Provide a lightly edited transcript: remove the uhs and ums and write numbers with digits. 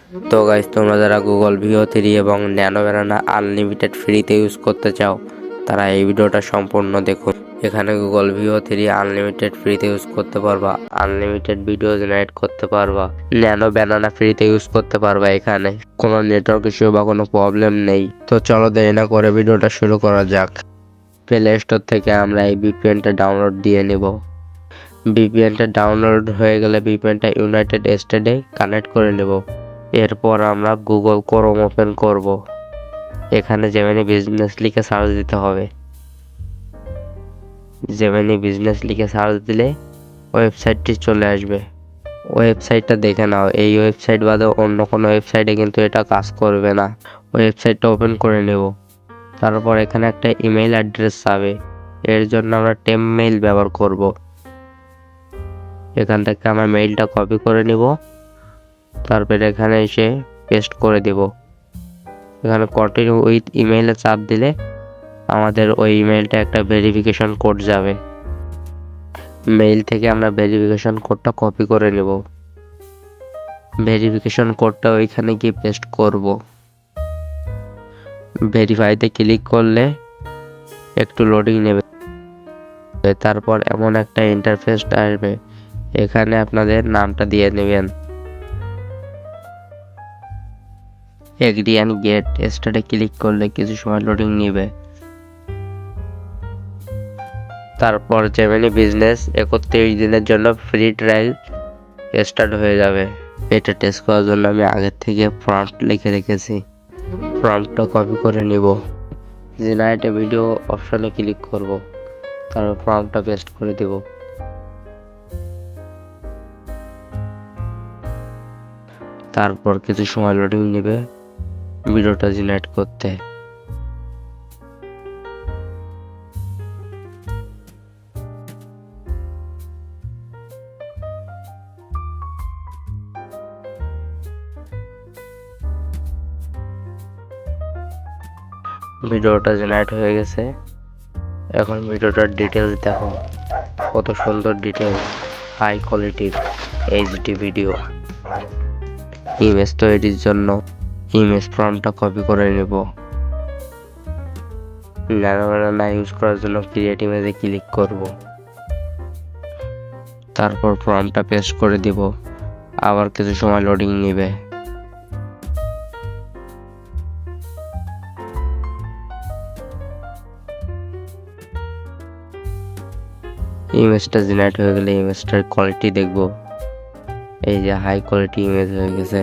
তো গাইস, তোমরা যারা গুগল ভিও 3 এবং ন্যানো ব্যানানা আনলিমিটেড ফ্রিতে ইউজ করতে চাও তারা এই ভিডিওটা সম্পূর্ণ দেখুন। এখানে গুগল ভিও 3 আনলিমিটেড ফ্রিতে ইউজ করতে পারবা, আনলিমিটেড ভিডিও জেনারেট করতে পারবা, ন্যানো ব্যানানা ফ্রিতে ইউজ করতে পারবা। এখানে কোনো নেটওয়ার্ক ইস্যু বা কোনো প্রবলেম নেই। তো চলো দেরি না করে ভিডিওটা শুরু করা যাক। প্লে স্টোর থেকে আমরা এই ভিপিএনটা ডাউনলোড দিয়ে নেব। ভিপিএনটা ডাউনলোড হয়ে গেলে ভিপিএনটা ইউনাইটেড স্টেটে কানেক্ট করে নেব। এরপর আমরা গুগল ক্রোম ওপেন করব। এখানে জেমিনি বিজনেস লিখে সার্চ দিতে হবে। জেমিনি বিজনেস লিখে সার্চ দিলে ওয়েবসাইটটি চলে আসবে। ওয়েবসাইটটা দেখে নাও। এই ওয়েবসাইট বাদে অন্য কোনো ওয়েবসাইটে কিন্তু এটা কাজ করবে না। ওয়েবসাইটটা ওপেন করে নেব। তারপর এখানে একটা ইমেল অ্যাড্রেস চাবে। এর জন্য আমরা টেম্প মেইল ব্যবহার করব। এখান থেকে আমরা মেইলটা কপি করে নিব। তারপর এখানে এসে পেস্ট করে দেব। এখানে কন্টিনিউ উইথ ইমেইলে চাপ দিলে আমাদের ওই ইমেইলটা একটা ভেরিফিকেশন কোড যাবে। মেইল থেকে আমরা ভেরিফিকেশন কোডটা কপি করে নেব। ভেরিফিকেশন কোডটা ওইখানে গিয়ে পেস্ট করব। ভেরিফাইতে ক্লিক করলে একটু লোডিং নেবে। তারপর এমন একটা ইন্টারফেস আসবে। এখানে আপনাদের নামটা দিয়ে নেবেন। এগ্রি অ্যান্ড গেট স্টার্টে ক্লিক করলে কিছু সময় লোডিং নেবে। তারপর জেমিনি বিজনেস 31 দিনের জন্য ফ্রি ট্রায়াল স্টার্ট হয়ে যাবে। এটা টেস্ট করার জন্য আমি আগের থেকে প্রম্পট লিখে রেখেছি। প্রম্পটটা কপি করে নিব। জেনারেট ভিডিও অপশনে ক্লিক করব। তারপর প্রম্পটটা পেস্ট করে দেব। তারপর কিছু সময় লোডিং নেবে ভিডিওটা জেনারেট করতে। ভিডিওটা জেনারেট হয়ে গেছে। এখন ভিডিওটার ডিটেলস দেখো, কত সুন্দর ডিটেলস, হাই কোয়ালিটির এইচডি ভিডিও। ইমেজ তৈরির জন্য ইমেজ প্রম্পটটা কপি করে নেব। ন্যানো ব্যানানা ইউজ করার জন্য ক্রিয়েট ইমেজে ক্লিক করব। তারপর প্রম্পটটা পেস্ট করে দিব। আবার কিছু সময় লোডিং নেবে। ইমেজটা জেনারেট হয়ে গেলে ইমেজটার কোয়ালিটি দেখব। এই যে হাই কোয়ালিটি ইমেজ হয়ে গেছে।